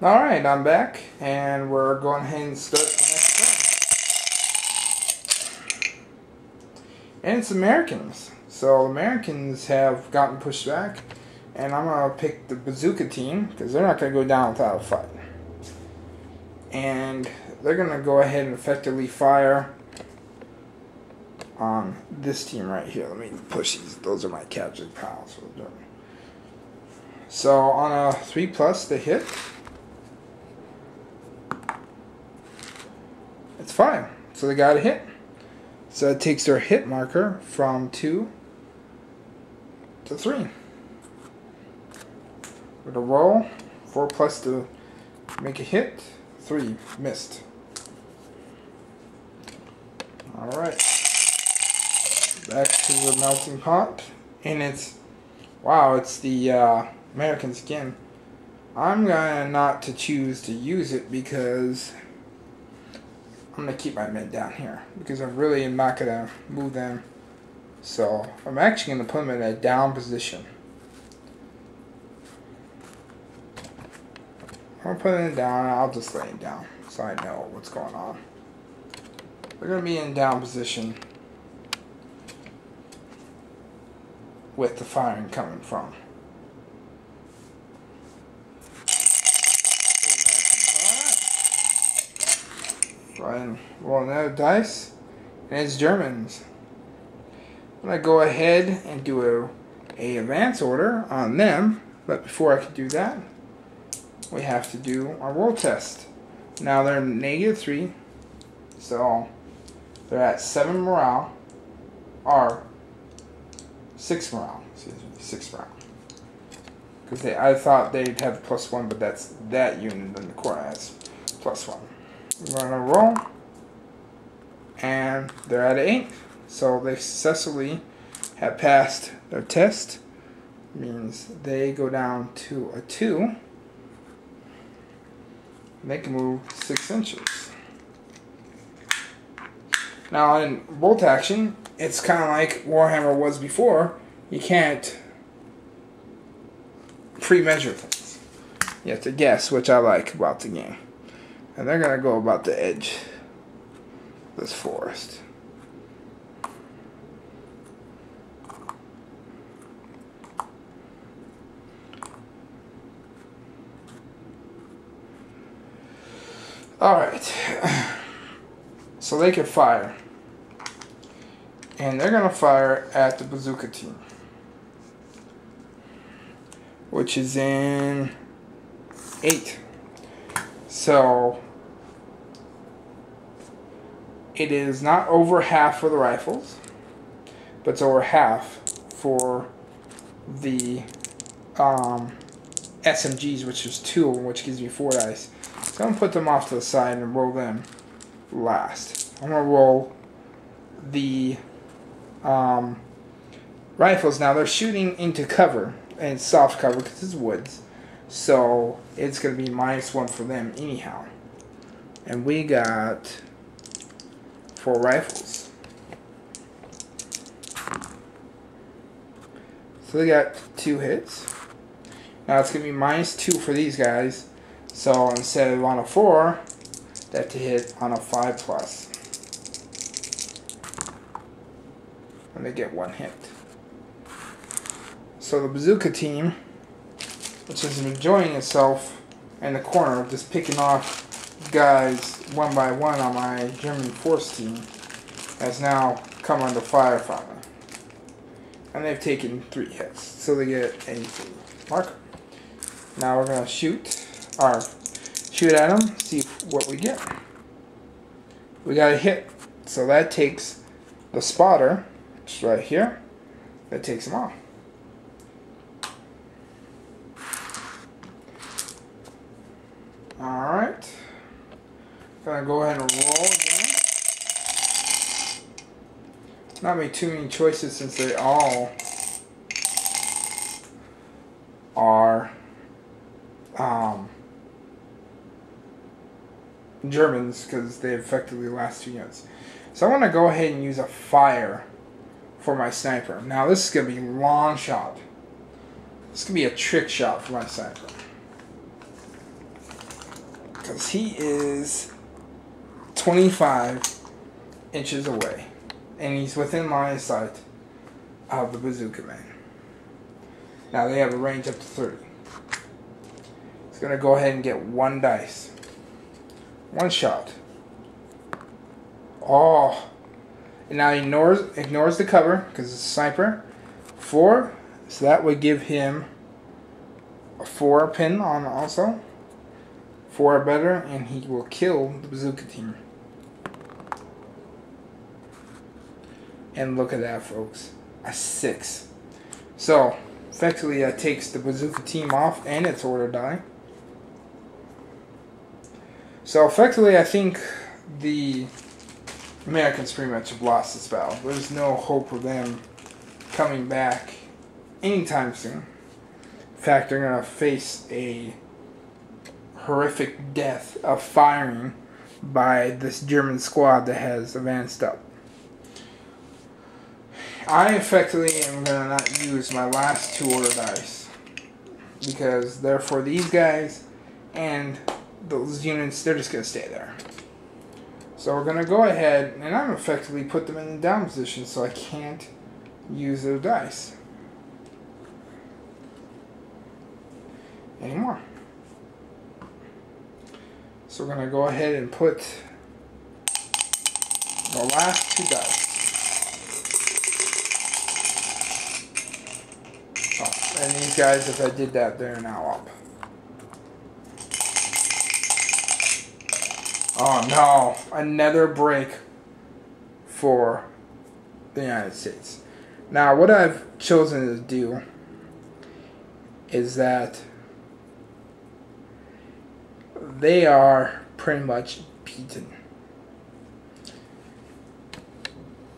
Alright, I'm back, and we're going ahead and start the next one. And it's Americans. So, Americans have gotten pushed back, and I'm going to pick the Bazooka team, because they're not going to go down without a fight. And they're going to go ahead and effectively fire on this team right here. Let me push these. Those are my captured pals. So, on a 3+, they hit. It's fine. So they got a hit. So it takes their hit marker from 2 to 3. With a roll, 4+ to make a hit, 3 missed. Alright. Back to the melting pot. And it's, wow, it's the Americans again. I'm gonna not to choose to use it because I'm going to keep my men down here because I really am not going to move them. So I'm actually going to put them in a down position. I'm going to put them down and I'll just lay them down so I know what's going on. They're going to be in down position with the firing coming from. Go ahead and roll another dice, and it's Germans. I'm going to go ahead and do a advance order on them, but before I can do that, we have to do our roll test. Now they're -3, so they're at 7 morale, or 6 morale, excuse me, 6 morale. Because I thought they'd have +1, but that's that unit in the corner has +1. We're going to roll, and they're at 8, so they successfully have passed their test. Means they go down to a 2, and they can move 6 inches. Now in bolt action, it's kind of like Warhammer was before. You can't pre-measure things. You have to guess, which I like about the game. And they're going to go about the edge of this forest. Alright. So they can fire. And they're going to fire at the Bazooka team, which is in 8. So it is not over half for the rifles, but it's over half for the SMGs, which is 2, which gives me 4 dice. So I'm going to put them off to the side and roll them last. I'm going to roll the rifles. Now they're shooting into cover, and it's soft cover because it's woods. So it's going to be -1 for them anyhow. And we got 4 rifles. So they got 2 hits. Now it's going to be -2 for these guys. So instead of on a 4, they have to hit on a 5+. And they get 1 hit. So the Bazooka team, which is enjoying itself in the corner, just picking off guys one by one on my German force team, has now come under fire from me. And they've taken 3 hits, so they get a 3 marker. Now we're going to shoot at them, see what we get. We got a hit, so that takes the spotter, which is right here, that takes them off. Alright. Gonna go ahead and roll again. Not make too many choices since they all are Germans, because they effectively last 2 units. So I want to go ahead and use a fire for my sniper. Now this is going to be a long shot. This could be a trick shot for my sniper. because he is 25 inches away, and he's within line of sight of the Bazooka Man. Now they have a range up to 30. He's going to go ahead and get one dice. One shot. Oh. And now he ignores the cover because it's a sniper. 4. So that would give him a 4 pin on also. 4 or better, and he will kill the Bazooka team. And look at that, folks. A 6. So, effectively, that takes the Bazooka team off and its order die. So, effectively, I think the Americans pretty much have lost this battle. There's no hope of them coming back anytime soon. In fact, they're going to face a horrific death of firing by this German squad that has advanced up. I effectively am going to not use my last 2 order dice because they're for these guys, and those units, they're just going to stay there. So we're going to go ahead, and I'm effectively put them in the down position so I can't use their dice anymore. So we're going to go ahead and put the last 2 dice. Oh, and these guys, if I did that, they're now up. Oh no, another break for the United States. Now what I've chosen to do is that they are pretty much beaten.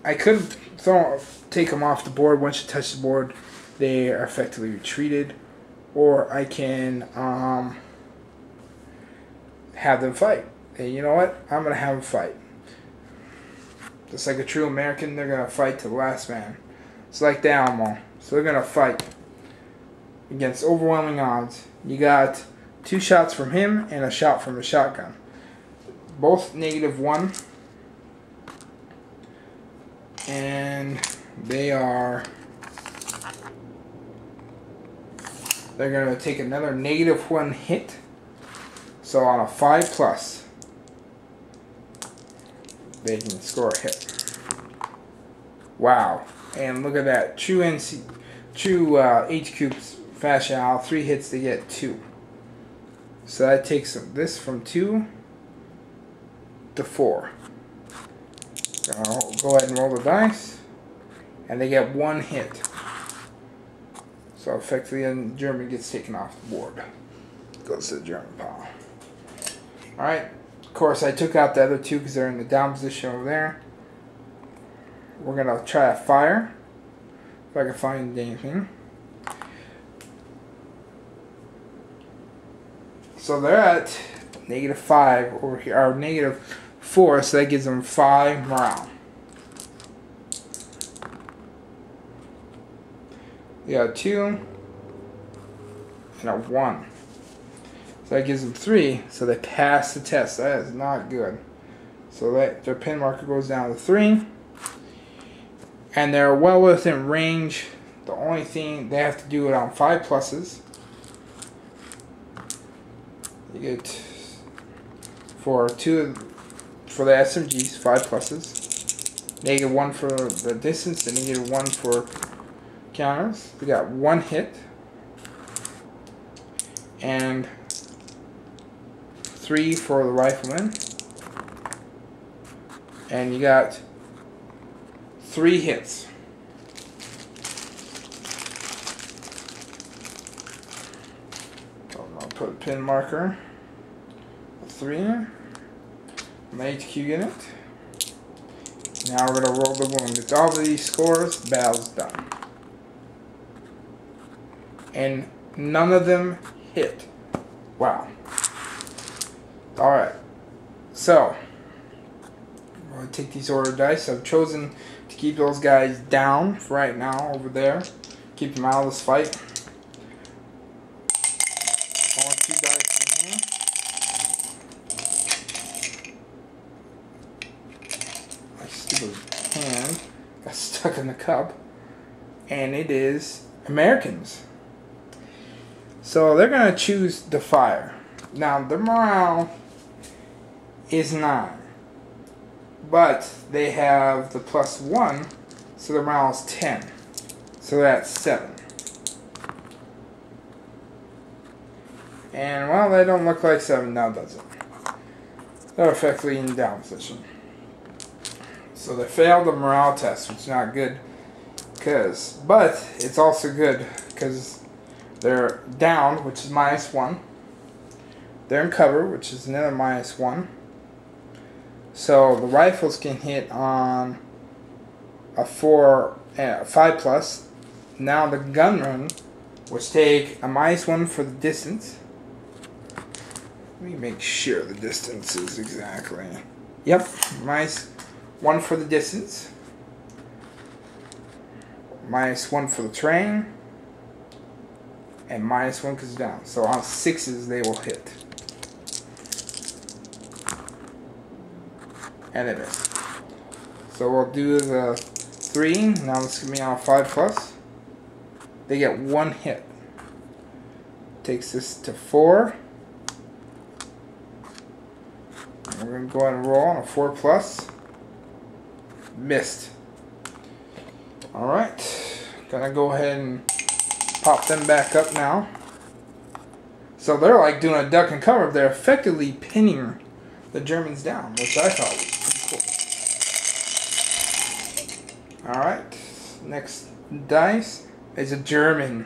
I could take them off the board. Once you touch the board, they are effectively retreated, or I can have them fight. And you know what? I'm going to have them fight. Just like a true American, they're going to fight to the last man. It's like the Alamo. So they're going to fight against overwhelming odds. You got 2 shots from him and a shot from the shotgun. Both -1. And they're going to take another -1 hit. So on a 5+, they can score a hit. Wow. And look at that. True HQ fashion out. 3 hits to get 2. So that takes this from 2 to 4. I'll go ahead and roll the dice. And they get 1 hit. So effectively, the German gets taken off the board. Goes to the German pile. Alright. Of course, I took out the other 2 because they're in the down position over there. We're going to try a fire. If I can find anything. So they're at -5 over here, or -4, so that gives them 5 morale. You got 2 and a 1. So that gives them 3, so they pass the test. That is not good. So their pin marker goes down to 3. And they're well within range. The only thing, they have to do it on 5+. You get for the SMGs, 5+. -1 for the distance, and -1 for counters. We got 1 hit. And 3 for the rifleman. And you got 3 hits. So I'm going to put a pin marker. 3. My HQ unit. Now we're going to roll the wound. It's all of these scores, battle's done. And none of them hit. Wow. Alright. So, I'm going to take these order dice. I've chosen to keep those guys down for right now over there. Keep them out of this fight. Only 2 dice in here. stupid hand got stuck in the cup. And it is Americans. So they're going to choose the fire. Now, the morale is 9. But they have the +1, so the morale is 10. So that's 7. And, well, they don't look like 7 now, does it? They're effectively in down position. So they failed the morale test, which is not good. But it's also good because they're down, which is -1. They're in cover, which is another -1. So the rifles can hit on a 5+. Now the gunmen, which take a -1 for the distance. Let me make sure the distance is exactly. Yep, -1 for the distance. -1 for the terrain. And -1 because down. So on 6s they will hit. And they miss. So we'll do the 3. Now this is going to be on 5+. They get 1 hit. Takes this to 4. And we're going to go ahead and roll on a 4+. Missed. Alright. Gonna go ahead and pop them back up now. So they're like doing a duck and cover. They're effectively pinning the Germans down, which I thought was pretty cool. Alright. Next dice is a German.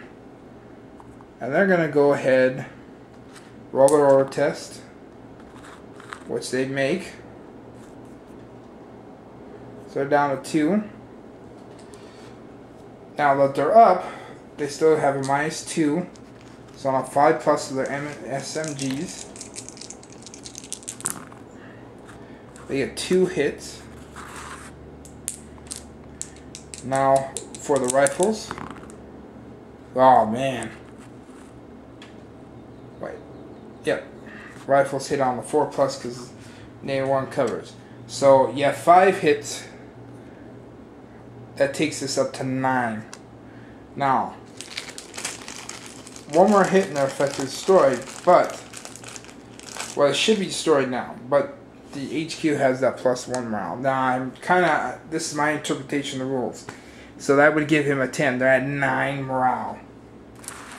And they're gonna go ahead, roll their order test, which they make. So they're down to 2. Now that they're up, they still have a -2. So on a 5+ of their SMGs, they get 2 hits. Now for the rifles. Oh man. Wait. Yep. Rifles hit on the 4+ because -1 covers. So you have 5 hits. That takes us up to 9. Now, 1 more hit and they're effectively destroyed, but, well, it should be destroyed now, but the HQ has that +1 morale. Now, I'm kind of, this is my interpretation of the rules. So that would give him a 10. They're at 9 morale.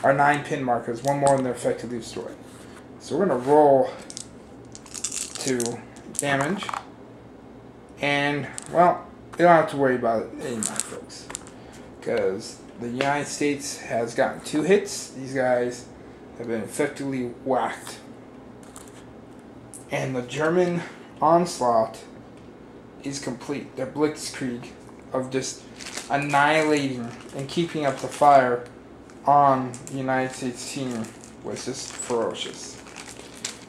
Or 9 pin markers. 1 more and they're effectively destroyed. So we're going to roll to damage. And, well, you don't have to worry about it anymore, folks. Because the United States has gotten 2 hits. These guys have been effectively whacked. And the German onslaught is complete. Their blitzkrieg of just annihilating and keeping up the fire on the United States team was just ferocious.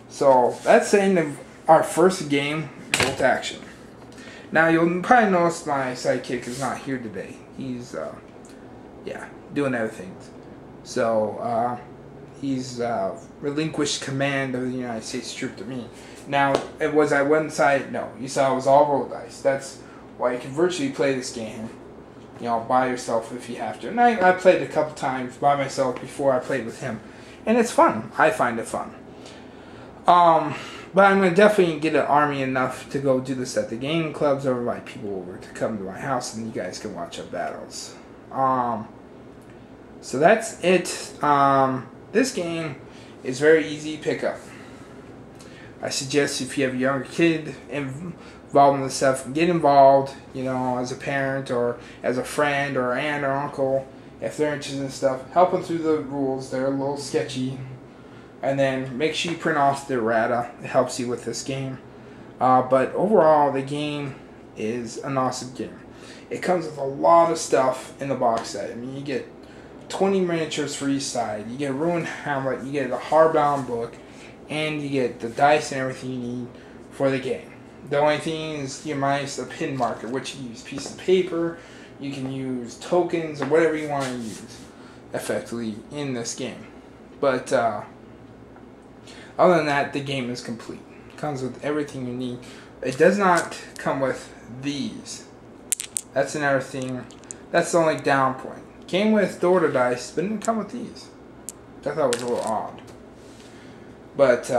So that's the end of our first game, Bolt Action. Now you'll probably notice my sidekick is not here today. He's doing other things. So he's relinquished command of the United States troop to me. Now, was I one side? No. You saw it was all roll dice. That's why you can virtually play this game, you know, by yourself if you have to. And I played it a couple times by myself before I played with him. And it's fun. I find it fun. But I'm going to definitely get an army enough to go do this at the gaming clubs or invite people over to come to my house and you guys can watch our battles. So that's it. This game is very easy to pick up. I suggest if you have a younger kid involved in this stuff, get involved, you know, as a parent or as a friend or aunt or uncle. If they're interested in stuff, help them through the rules. They're a little sketchy. And then make sure you print off the errata. It helps you with this game. But overall, the game is an awesome game. It comes with a lot of stuff in the box set. I mean, you get 20 miniatures for each side. You get a Ruined Hamlet. You get a hardbound book. And you get the dice and everything you need for the game. The only thing is you minus a pin marker, which you use pieces of paper. You can use tokens or whatever you want to use effectively in this game. But other than that, the game is complete. It comes with everything you need. It does not come with these. That's another thing. That's the only down point. Came with Dorter dice, but didn't come with these. I thought was a little odd. But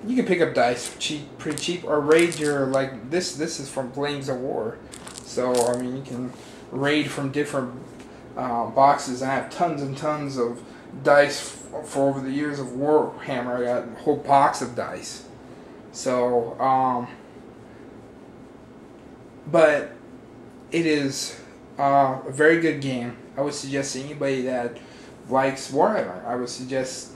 you can pick up dice for cheap, pretty cheap, or raid your, like this. This is from Flames of War, so I mean you can raid from different boxes. I have tons and tons of dice for over the years of Warhammer. I got a whole box of dice. So but it is a very good game. I would suggest to anybody that likes Warhammer, I would suggest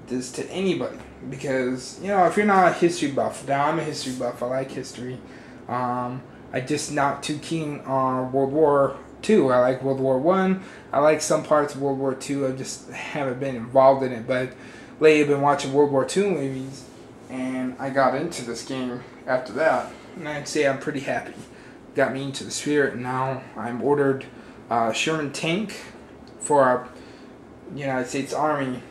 this to anybody, because you know, if you're not a history buff, now I'm a history buff, I like history. I just not too keen on World War II. I like World War One. I like some parts of World War II. I just haven't been involved in it, but lately I've been watching World War II movies, and I got into this game after that, and I'd say I'm pretty happy. Got me into the spirit, and now I'm ordered Sherman tank for our United States Army.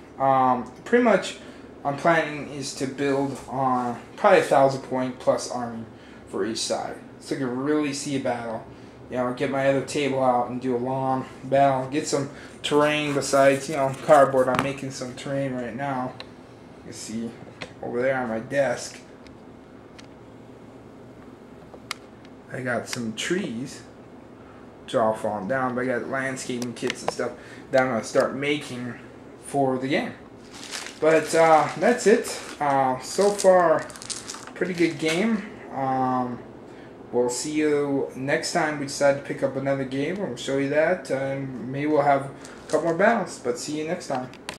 Pretty much I'm planning is to build on probably 1,000 point plus army for each side, so I can really see a battle. You know, get my other table out and do a long battle, get some terrain besides, you know, cardboard. I'm making some terrain right now. You can see over there on my desk I got some trees which are all falling down, but I got landscaping kits and stuff that I'm going to start making for the game. But that's it. So far, pretty good game. We'll see you next time we decide to pick up another game. We'll show you that, and maybe we'll have a couple more battles. But see you next time.